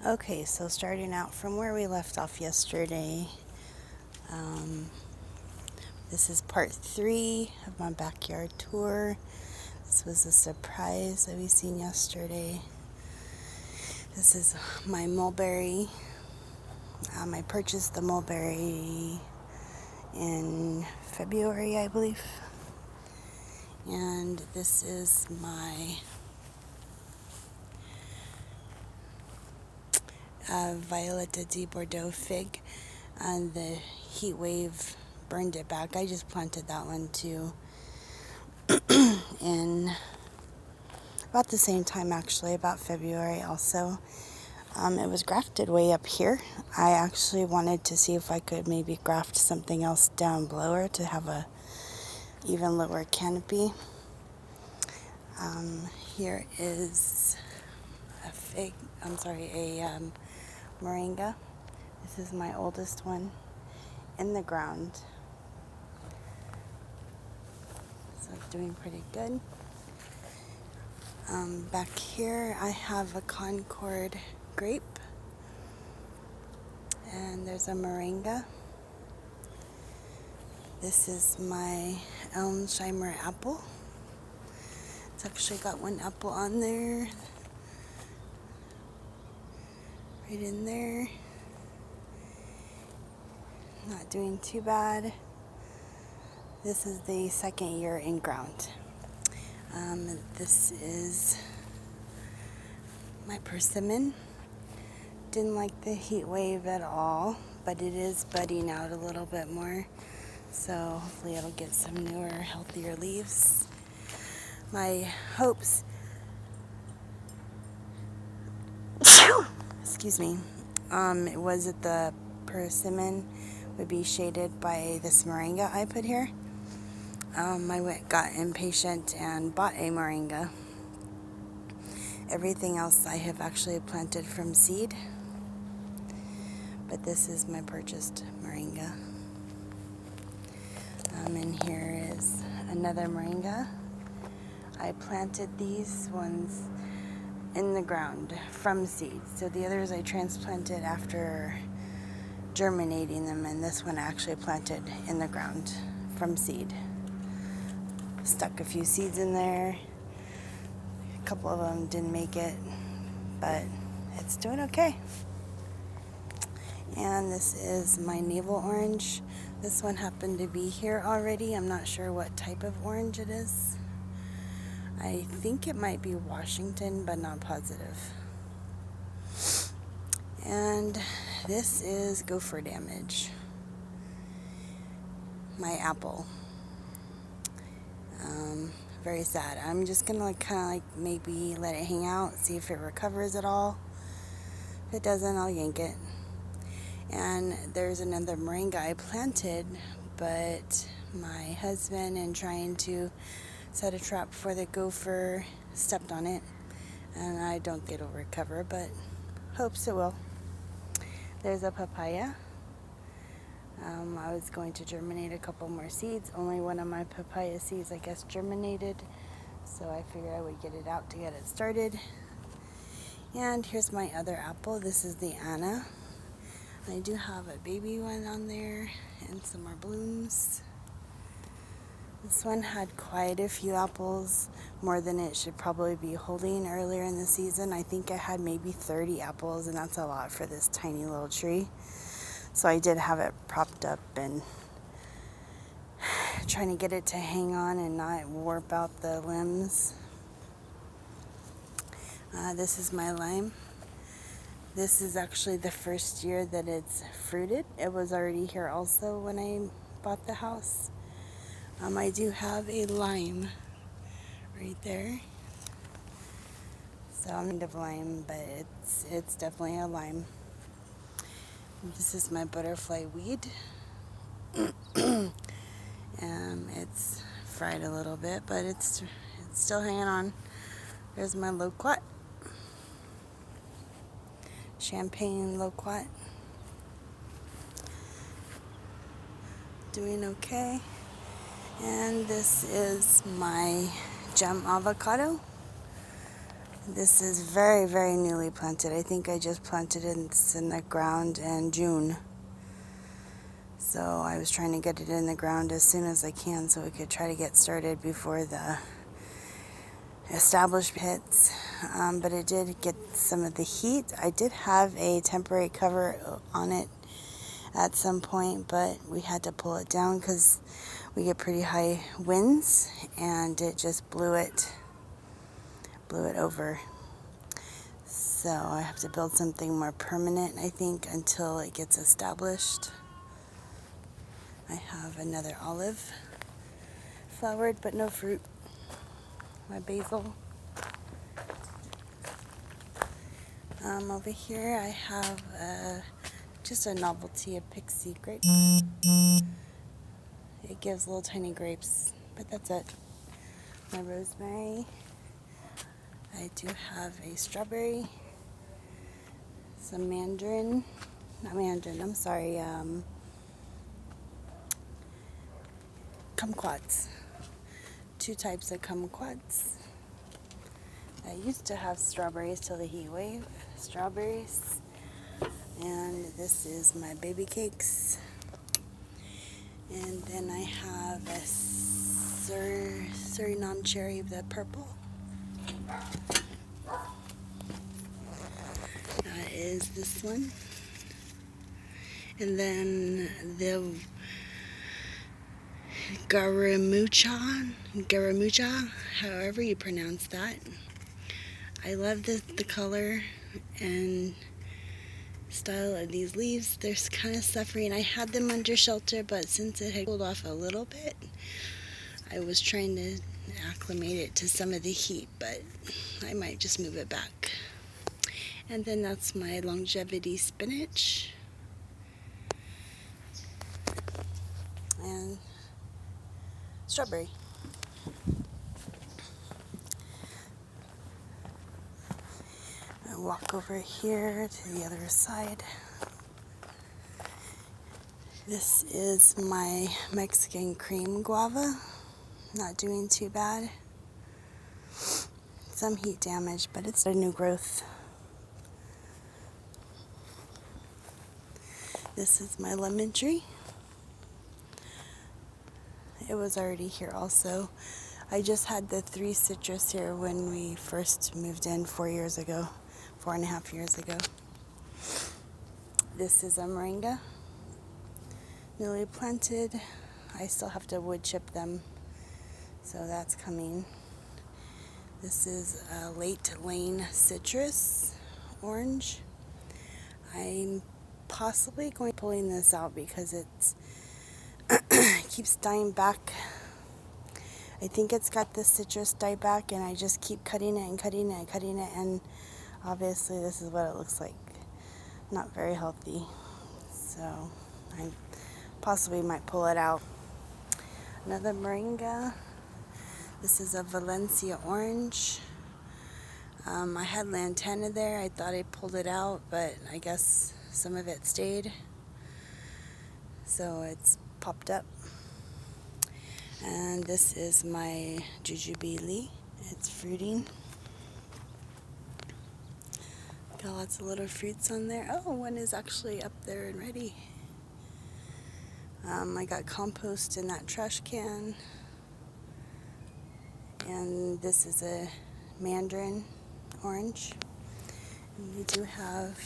Okay, so starting out from where we left off yesterday, this is part 3 of my backyard tour. This was a surprise that we seen yesterday. This is my mulberry. I purchased the mulberry in February, I believe. And this is my Violetta di Bordeaux fig. And the heat wave burned it back. I just planted that one too in about the same time, actually, about February also. It was grafted way up here. I actually wanted to see if I could maybe graft something else down lower to have a even lower canopy. Here is a Moringa. This is my oldest one in the ground. So it's doing pretty good. Back here I have a Concord grape. And there's a Moringa. This is my Elmsheimer apple. It's actually got one apple on there. Right in there. Not doing too bad. This is the second year in ground. This is my persimmon. Didn't like the heat wave at all, but it is budding out a little bit more. So hopefully it'll get some newer, healthier leaves. My hopes, excuse me, it was that the persimmon would be shaded by this moringa I put here. I got impatient and bought a moringa. Everything else I have actually planted from seed, but this is my purchased moringa. And here is another moringa. I planted these ones in the ground from seed. So the others I transplanted after germinating them, and this one I actually planted in the ground from seed. Stuck a few seeds in there. A couple of them didn't make it, but it's doing okay. And this is my navel orange. This one happened to be here already. I'm not sure what type of orange it is. I think it might be Washington, but not positive. And this is gopher damage. My apple. Very sad. I'm just gonna maybe let it hang out, see if it recovers at all. If it doesn't, I'll yank it. And there's another moringa I planted, but my husband, in trying to set a trap for the gopher, stepped on it, and I don't think it'll recover, but hopes it will. There's a papaya. I was going to germinate a couple more seeds. Only one of my papaya seeds, I guess, germinated, so I figured I would get it out to get it started. And here's my other apple. This is the Anna. I do have a baby one on there and some more blooms. This one had quite a few apples, more than it should probably be holding earlier in the season. I think I had maybe 30 apples, and that's a lot for this tiny little tree. So I did have it propped up and trying to get it to hang on and not warp out the limbs. This is my lime. This is actually the first year that it's fruited. It was already here also when I bought the house. I do have a lime right there. So I'm kind of lime, but it's definitely a lime. This is my butterfly weed. It's fried a little bit, but it's still hanging on. There's my loquat. Champagne loquat. Doing okay. And this is my gem avocado. This is very, very newly planted. I think I just planted it in the ground in June. So I was trying to get it in the ground as soon as I can so we could try to get started before the established hits. But it did get some of the heat. I did have a temporary cover on it at some point, but we had to pull it down because we get pretty high winds, and it just blew it over. So I have to build something more permanent, I think, until it gets established. I have another olive, flowered but no fruit. My basil. Over here I have just a novelty, a pixie grape. It gives little tiny grapes, but that's it. My rosemary. I do have a strawberry, some mandarin, not mandarin, I'm sorry, kumquats. 2 types of kumquats. I used to have strawberries till the heat wave. Strawberries. And this is my baby cakes. And then I have a Suriname cherry, the purple. That is this one. And then the Garamucha, however you pronounce that. I love the color and style of these leaves. They're kind of suffering. I had them under shelter, but since it had cooled off a little bit, I was trying to acclimate it to some of the heat, but I might just move it back. And then that's my longevity spinach. And strawberry. I walk over here to the other side. This is my Mexican cream guava. Not doing too bad. Some heat damage, but it's a new growth. This is my lemon tree. It was already here also. I just had the 3 citrus here when we first moved in 4.5 years ago. This is a Moringa, newly planted. I still have to wood chip them, so that's coming. This is a late lane citrus, orange. I'm possibly going to be pulling this out because it's keeps dying back. I think it's got the citrus dieback, and I just keep cutting it and cutting it and cutting it, and obviously this is what it looks like. Not very healthy. So I possibly might pull it out. Another Moringa. This is a Valencia orange. I had lantana there. I thought I pulled it out, but I guess some of it stayed. So it's popped up. And this is my jujubili. It's fruiting. Got lots of little fruits on there. Oh, one is actually up there and ready. I got compost in that trash can. And this is a mandarin orange. And we do have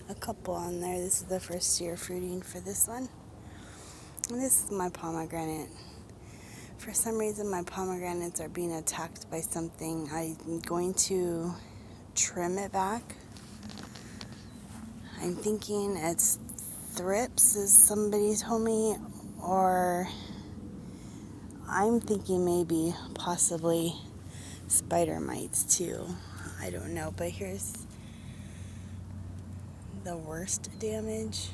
a couple on there. This is the first year fruiting for this one. And this is my pomegranate. For some reason, my pomegranates are being attacked by something. I'm going to trim it back. I'm thinking it's thrips, as somebody told me, or I'm thinking maybe possibly spider mites too. I don't know, but here's the worst damage.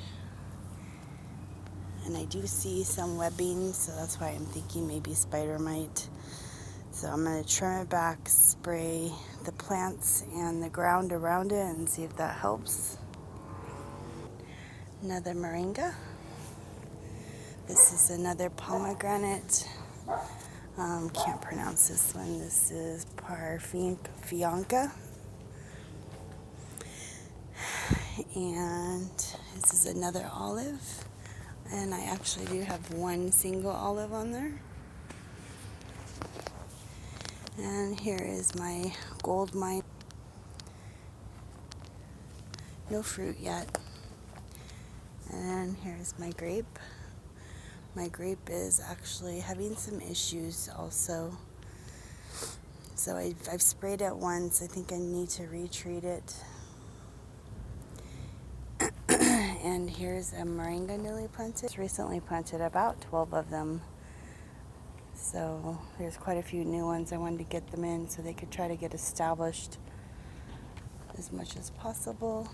And I do see some webbing, so that's why I'm thinking maybe spider mite. So I'm going to trim it back, spray the plants and the ground around it, and see if that helps. Another Moringa. This is another pomegranate. Can't pronounce this one. This is Parfianca. And this is another olive. And I actually do have one single olive on there. And here is my gold mine. No fruit yet. And here's my grape. My grape is actually having some issues also. So I've sprayed it once. I think I need to retreat it. And here's a moringa newly planted. It's recently planted about 12 of them. So there's quite a few new ones. I wanted to get them in so they could try to get established as much as possible.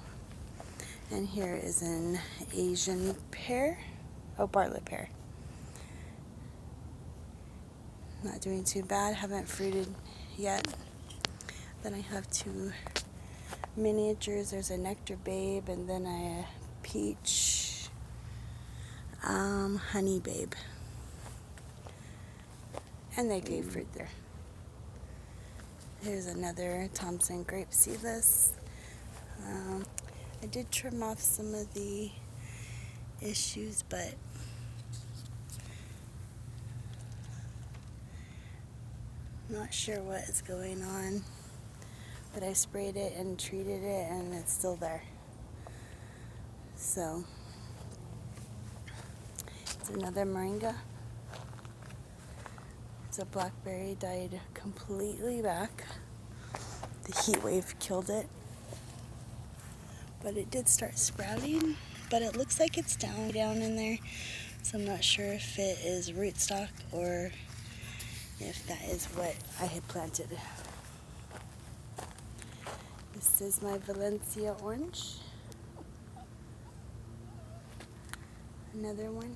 And here is an Asian pear. Oh, Bartlett pear. Not doing too bad. Haven't fruited yet. Then I have two miniatures. There's a nectar babe and then a peach honey babe. And they gave fruit there. Here's another Thompson grape seedless. I did trim off some of the issues, but not sure what is going on. But I sprayed it and treated it and it's still there. So it's another moringa. It's a blackberry, died completely back. The heat wave killed it. But it did start sprouting, but it looks like it's down in there. So I'm not sure if it is rootstock or if that is what I had planted. This is my Valencia orange. Another one.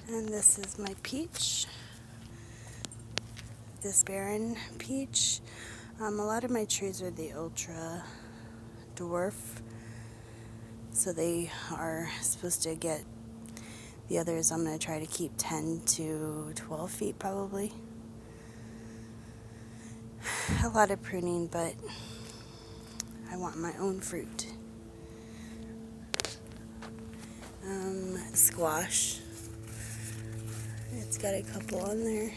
And this is my peach. This barren peach. A lot of my trees are the ultra dwarf, so they are supposed to get, the others I'm going to try to keep 10 to 12 feet probably. A lot of pruning, but I want my own fruit. Squash. It's got a couple on there.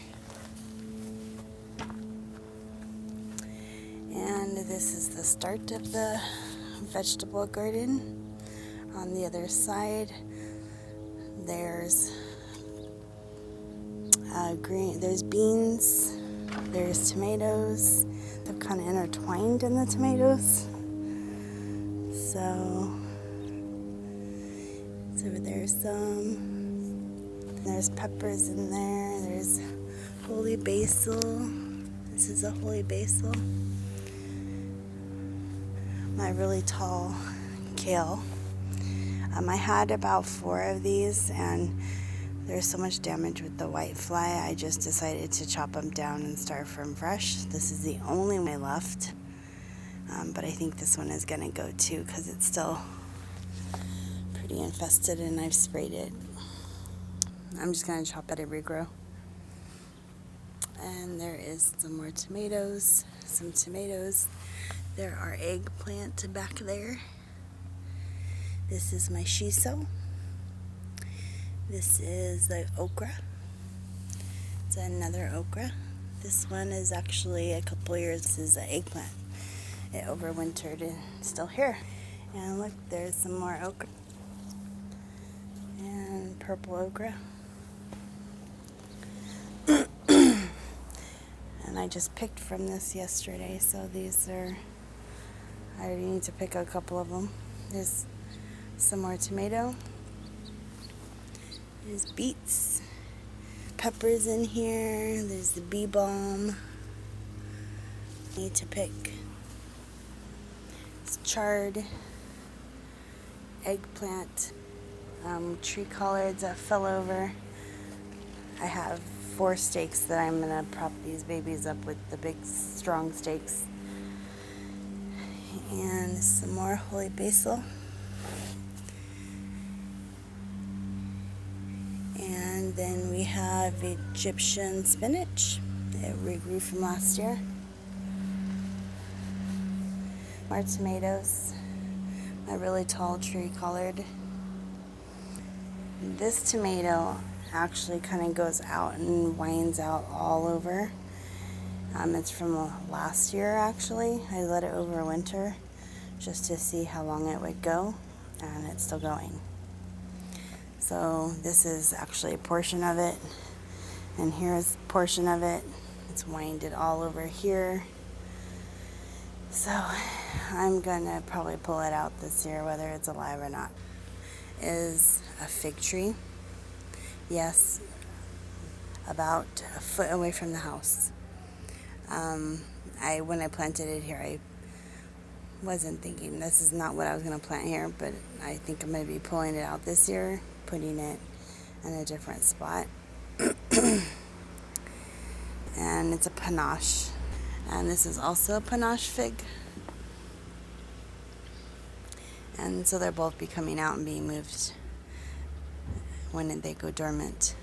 And this is the start of the vegetable garden. On the other side, there's there's beans, there's tomatoes. They're kind of intertwined in the tomatoes. So over there's some. There's peppers in there. There's holy basil. This is a holy basil. My really tall kale. I had about 4 of these, and there's so much damage with the white fly, I just decided to chop them down and start from fresh. This is the only one left, but I think this one is going to go too because it's still pretty infested and I've sprayed it. I'm just going to chop it and regrow. And there is some more tomatoes, some tomatoes. There are eggplant back there. This is my shiso. This is the okra. It's another okra. This one is actually a couple years. This is an eggplant. It overwintered and still here. And look, there's some more okra. And purple okra. And I just picked from this yesterday, so these are, I already need to pick a couple of them. There's some more tomato. There's beets, peppers in here. There's the bee balm. Need to pick. It's chard, eggplant, tree collards that fell over. I have 4 stakes that I'm gonna prop these babies up with, the big strong stakes. And some more holy basil. And then we have Egyptian spinach. It regrew from last year. More tomatoes. a really tall tree collard. This tomato actually kind of goes out and winds out all over. It's from last year actually. I let it overwinter just to see how long it would go, and it's still going. So this is actually a portion of it, and here's a portion of it. It's winded all over here. So I'm gonna probably pull it out this year, whether it's alive or not. Is a fig tree. Yes, about a foot away from the house. When I planted it here, I wasn't thinking this is not what I was going to plant here, but I think I'm going to be pulling it out this year, putting it in a different spot. And it's a panache. And this is also a panache fig. And so they'll both be coming out and being moved when they go dormant.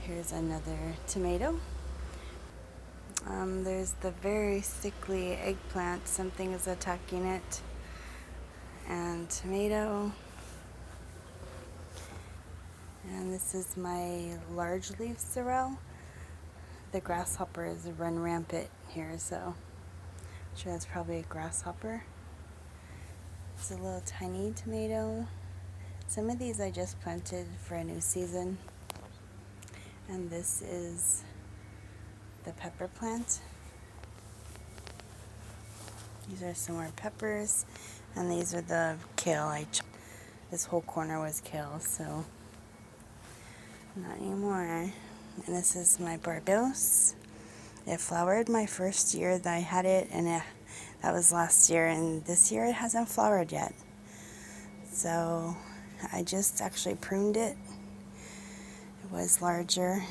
Here's another tomato. There's the very sickly eggplant. Something is attacking it. And tomato. And this is my large leaf sorrel. The grasshoppers run rampant here, so I'm sure that's probably a grasshopper. It's a little tiny tomato. Some of these I just planted for a new season. And this is the pepper plant. These are some more peppers, and these are the kale. This whole corner was kale, so not anymore. And this is my Barbados. It flowered my first year that I had it, and that was last year, and this year it hasn't flowered yet. So I just actually pruned it. It was larger.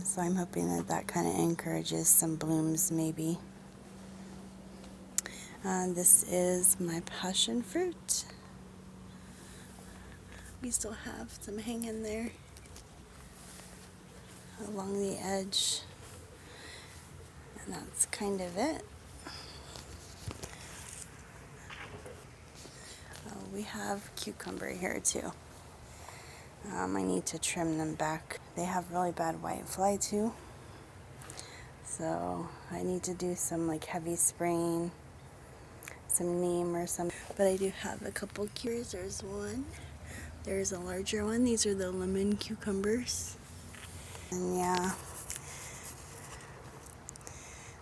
So I'm hoping that kind of encourages some blooms, maybe. This is my passion fruit. We still have some hanging there along the edge. And that's kind of it. We have cucumber here too. I need to trim them back. They have really bad white fly too. So I need to do some like heavy spraying, some neem or something. But I do have a couple cures. There's one. There's a larger one. These are the lemon cucumbers. And yeah,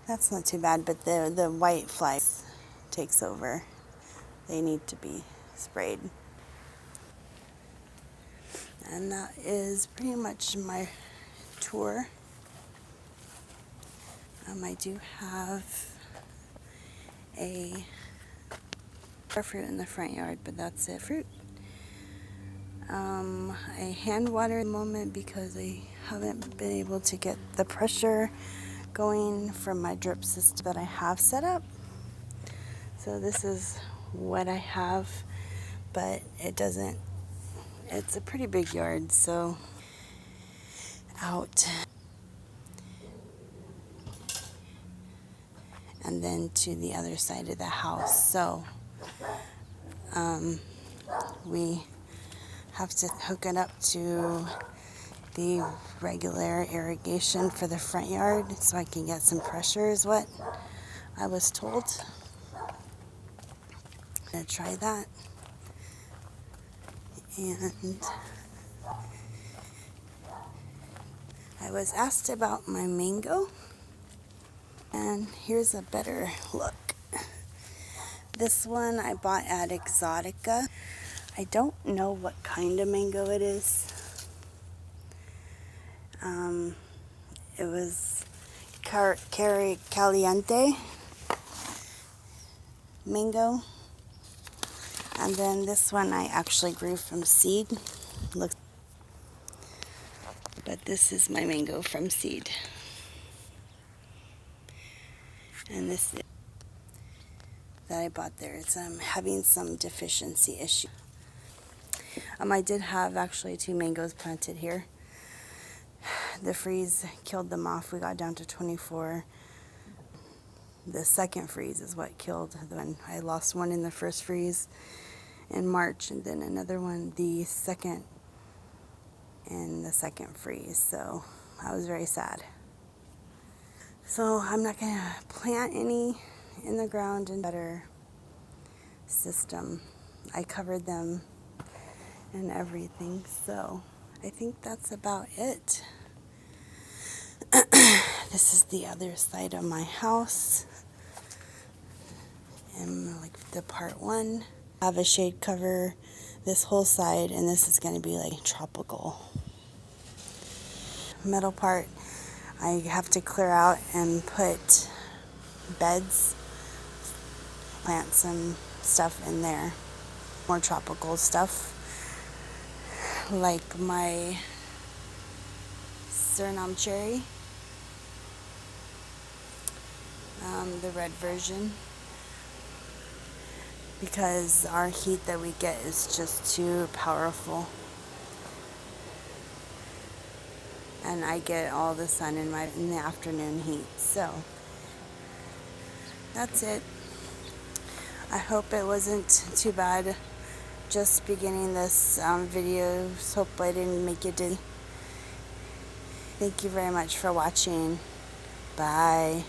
that's not too bad, but the white fly takes over. They need to be sprayed. And that is pretty much my tour. I do have a fruit in the front yard, but that's it. Fruit. I hand water at the moment because I haven't been able to get the pressure going from my drip system that I have set up. So this is what I have, but it doesn't. It's a pretty big yard, so out. And then to the other side of the house. So we have to hook it up to the regular irrigation for the front yard so I can get some pressure is what I was told. I'm gonna try that. And I was asked about my mango, and here's a better look. This one I bought at Exotica. I don't know what kind of mango it is. It was Caliente mango. And then this one I actually grew from seed. Look, but this is my mango from seed. And this is that I bought there. It's having some deficiency issue. I did have actually 2 mangoes planted here. The freeze killed them off. We got down to 24. The second freeze is what killed the one. I lost one in the first freeze in March, and then another one the second in the second freeze. So I was very sad. So I'm not going to plant any in the ground and better system. I covered them and everything. So I think that's about it. This is the other side of my house. And like the part one. I have a shade cover this whole side, and this is going to be like tropical. Middle part, I have to clear out and put beds, plant some stuff in there. More tropical stuff, like my Suriname cherry, the red version, because our heat that we get is just too powerful. And I get all the sun in the afternoon heat. So that's it. I hope it wasn't too bad just beginning this video. Hope I didn't make you dizzy. Thank you very much for watching. Bye.